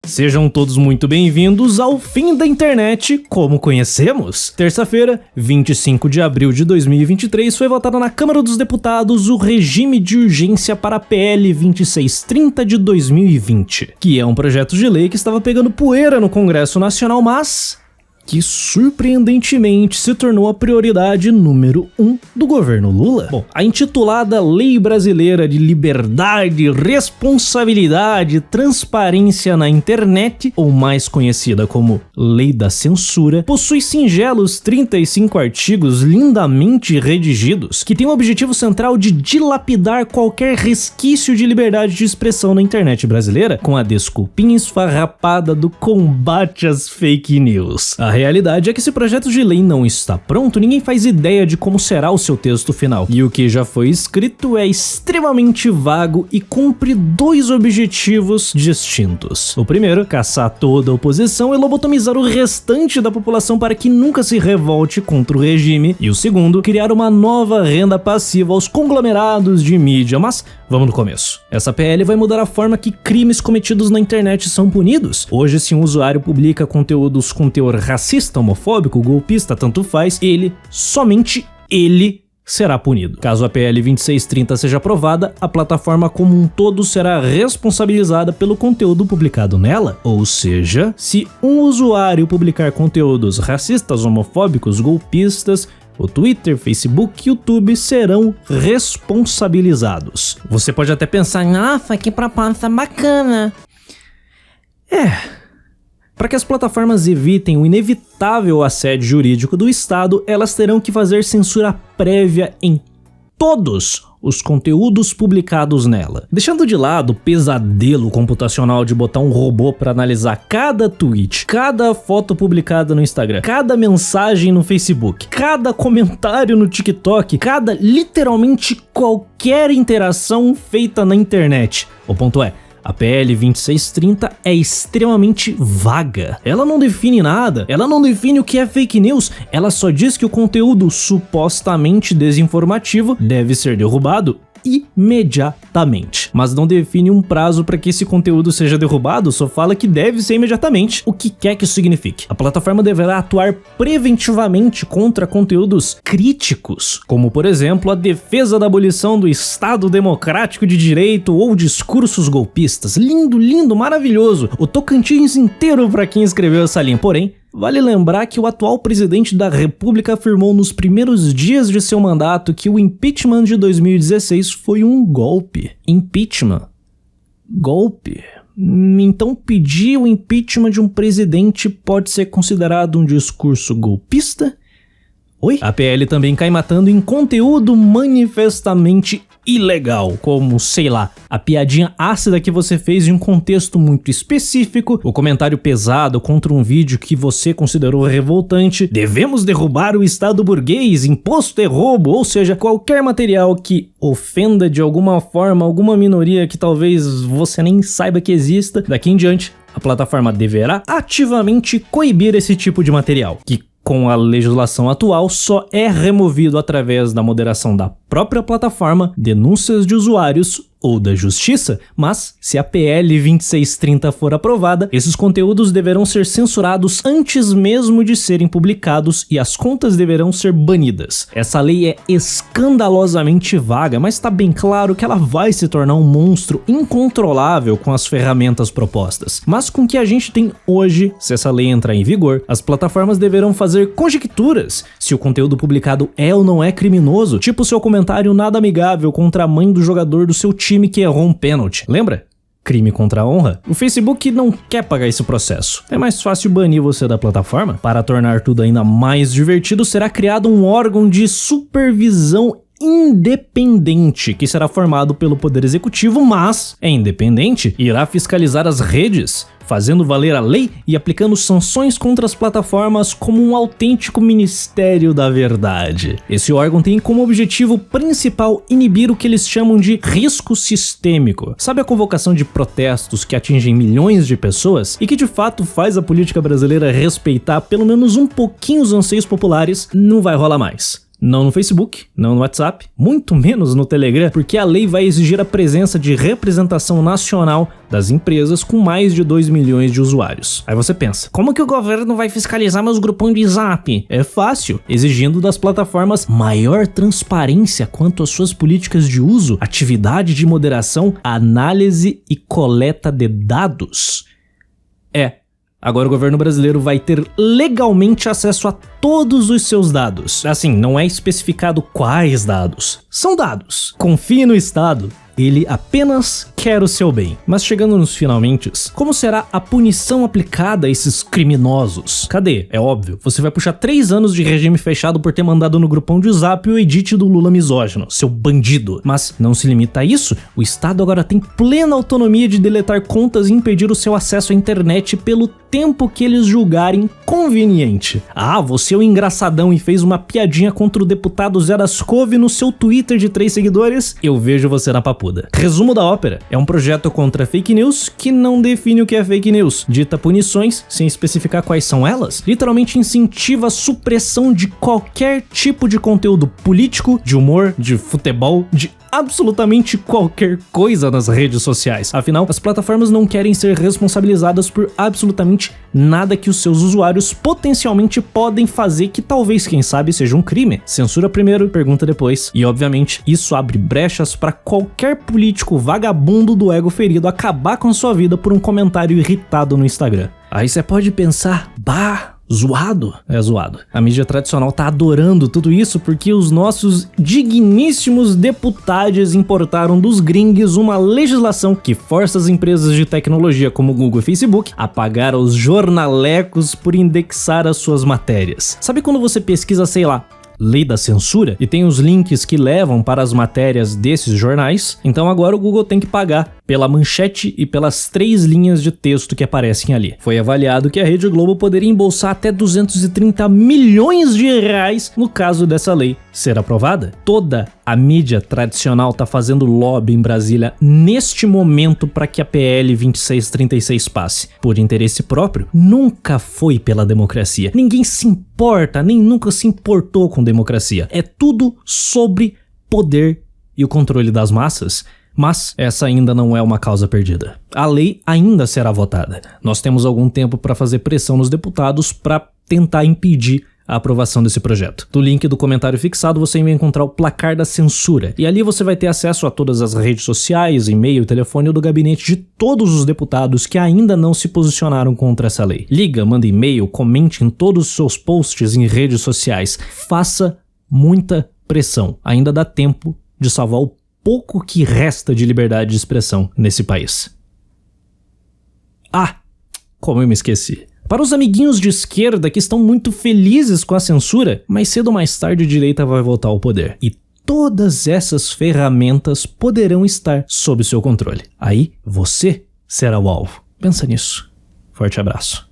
Sejam todos muito bem-vindos ao fim da internet como conhecemos. Terça-feira, 25 de abril de 2023, foi votado na Câmara dos Deputados o regime de urgência para a PL 2630 de 2020, que é um projeto de lei que estava pegando poeira no Congresso Nacional, mas que surpreendentemente se tornou a prioridade número 1 do governo Lula. Bom, a intitulada Lei Brasileira de Liberdade, Responsabilidade e Transparência na Internet, ou mais conhecida como Lei da Censura, possui singelos 35 artigos lindamente redigidos que têm o objetivo central de dilapidar qualquer resquício de liberdade de expressão na internet brasileira com a desculpinha esfarrapada do combate às fake news. A realidade é que esse projeto de lei não está pronto, ninguém faz ideia de como será o seu texto final. E o que já foi escrito é extremamente vago e cumpre dois objetivos distintos. O primeiro, caçar toda a oposição e lobotomizar o restante da população para que nunca se revolte contra o regime. E o segundo, criar uma nova renda passiva aos conglomerados de mídia. Mas vamos no começo. Essa PL vai mudar a forma que crimes cometidos na internet são punidos. Hoje, se um usuário publica conteúdos com teor racista, homofóbico, golpista, tanto faz, somente ele será punido. Caso a PL 2630 seja aprovada, a plataforma como um todo será responsabilizada pelo conteúdo publicado nela. Ou seja, se um usuário publicar conteúdos racistas, homofóbicos, golpistas, o Twitter, Facebook e YouTube serão responsabilizados. Você pode até pensar, nossa, que proposta bacana. Para que as plataformas evitem o inevitável assédio jurídico do Estado, elas terão que fazer censura prévia em todos os conteúdos publicados nela. Deixando de lado o pesadelo computacional de botar um robô para analisar cada tweet, cada foto publicada no Instagram, cada mensagem no Facebook, cada comentário no TikTok, literalmente qualquer interação feita na internet. O ponto é, a PL 2630 é extremamente vaga. Ela não define nada, ela não define o que é fake news, ela só diz que o conteúdo supostamente desinformativo deve ser derrubado imediatamente, mas não define um prazo para que esse conteúdo seja derrubado, só fala que deve ser imediatamente, o que quer que isso signifique. A plataforma deverá atuar preventivamente contra conteúdos críticos, como por exemplo a defesa da abolição do Estado Democrático de Direito ou discursos golpistas. Lindo, lindo, maravilhoso, o Tocantins inteiro para quem escreveu essa linha. Porém, vale lembrar que o atual presidente da República afirmou nos primeiros dias de seu mandato que o impeachment de 2016 foi um golpe. Impeachment? Golpe? Então pedir o impeachment de um presidente pode ser considerado um discurso golpista? Oi? A PL também cai matando em conteúdo manifestamente ilegal, como, sei lá, a piadinha ácida que você fez em um contexto muito específico, o comentário pesado contra um vídeo que você considerou revoltante, devemos derrubar o Estado burguês, imposto é roubo, ou seja, qualquer material que ofenda de alguma forma alguma minoria que talvez você nem saiba que exista. Daqui em diante, a plataforma deverá ativamente coibir esse tipo de material, que com a legislação atual só é removido através da moderação da própria plataforma, denúncias de usuários ou da justiça, mas se a PL 2630 for aprovada, esses conteúdos deverão ser censurados antes mesmo de serem publicados e as contas deverão ser banidas. Essa lei é escandalosamente vaga, mas está bem claro que ela vai se tornar um monstro incontrolável com as ferramentas propostas. Mas com o que a gente tem hoje, se essa lei entrar em vigor, as plataformas deverão fazer conjecturas se o conteúdo publicado é ou não é criminoso, tipo seu comentário nada amigável contra a mãe do jogador do seu time que errou um pênalti. Lembra? Crime contra a honra? O Facebook não quer pagar esse processo. É mais fácil banir você da plataforma. Para tornar tudo ainda mais divertido, será criado um órgão de supervisão independente que será formado pelo Poder Executivo, mas é independente e irá fiscalizar as redes, fazendo valer a lei e aplicando sanções contra as plataformas como um autêntico Ministério da Verdade. Esse órgão tem como objetivo principal inibir o que eles chamam de risco sistêmico. Sabe a convocação de protestos que atingem milhões de pessoas e que de fato faz a política brasileira respeitar pelo menos um pouquinho os anseios populares? Não vai rolar mais. Não no Facebook, não no WhatsApp, muito menos no Telegram, porque a lei vai exigir a presença de representação nacional das empresas com mais de 2 milhões de usuários. Aí você pensa, como que o governo vai fiscalizar meus grupões de Zap? É fácil, exigindo das plataformas maior transparência quanto às suas políticas de uso, atividade de moderação, análise e coleta de dados. Agora o governo brasileiro vai ter legalmente acesso a todos os seus dados. Assim, não é especificado quais dados. São dados. Confie no Estado. Ele apenas quer o seu bem. Mas chegando nos finalmentes, como será a punição aplicada a esses criminosos? Cadê? É óbvio, você vai puxar 3 anos de regime fechado por ter mandado no grupão de Zap o edit do Lula misógino, seu bandido. Mas não se limita a isso, o Estado agora tem plena autonomia de deletar contas e impedir o seu acesso à internet pelo tempo que eles julgarem conveniente. Ah, você é um engraçadão e fez uma piadinha contra o deputado Zé das Couve no seu Twitter de 3 seguidores? Eu vejo você na papuda. Resumo da ópera: é um projeto contra fake news que não define o que é fake news, dita punições sem especificar quais são elas, literalmente incentiva a supressão de qualquer tipo de conteúdo político, de humor, de futebol, de absolutamente qualquer coisa nas redes sociais. Afinal, as plataformas não querem ser responsabilizadas por absolutamente nada que os seus usuários potencialmente podem fazer que talvez, quem sabe, seja um crime. Censura primeiro, pergunta depois. E obviamente, isso abre brechas para qualquer político vagabundo do ego ferido acabar com sua vida por um comentário irritado no Instagram. Aí você pode pensar, zoado? É zoado. A mídia tradicional tá adorando tudo isso porque os nossos digníssimos deputados importaram dos gringos uma legislação que força as empresas de tecnologia como Google e Facebook a pagar aos jornalecos por indexar as suas matérias. Sabe quando você pesquisa, sei lá, lei da censura, e tem os links que levam para as matérias desses jornais? Então agora o Google tem que pagar pela manchete e pelas 3 linhas de texto que aparecem ali. Foi avaliado que a Rede Globo poderia embolsar até 230 milhões de reais no caso dessa lei ser aprovada. Toda a mídia tradicional tá fazendo lobby em Brasília neste momento para que a PL 2636 passe. Por interesse próprio, nunca foi pela democracia. Ninguém se importa, nem nunca se importou com democracia. É tudo sobre poder e o controle das massas. Mas essa ainda não é uma causa perdida. A lei ainda será votada. Nós temos algum tempo para fazer pressão nos deputados para tentar impedir a aprovação desse projeto. No link do comentário fixado você vai encontrar o placar da censura, e ali você vai ter acesso a todas as redes sociais, e-mail, telefone do gabinete de todos os deputados que ainda não se posicionaram contra essa lei. Liga, manda e-mail, comente em todos os seus posts em redes sociais. Faça muita pressão. Ainda dá tempo de salvar o pouco que resta de liberdade de expressão nesse país. Como eu me esqueci. Para os amiguinhos de esquerda que estão muito felizes com a censura, mais cedo ou mais tarde a direita vai voltar ao poder. E todas essas ferramentas poderão estar sob seu controle. Aí você será o alvo. Pensa nisso. Forte abraço.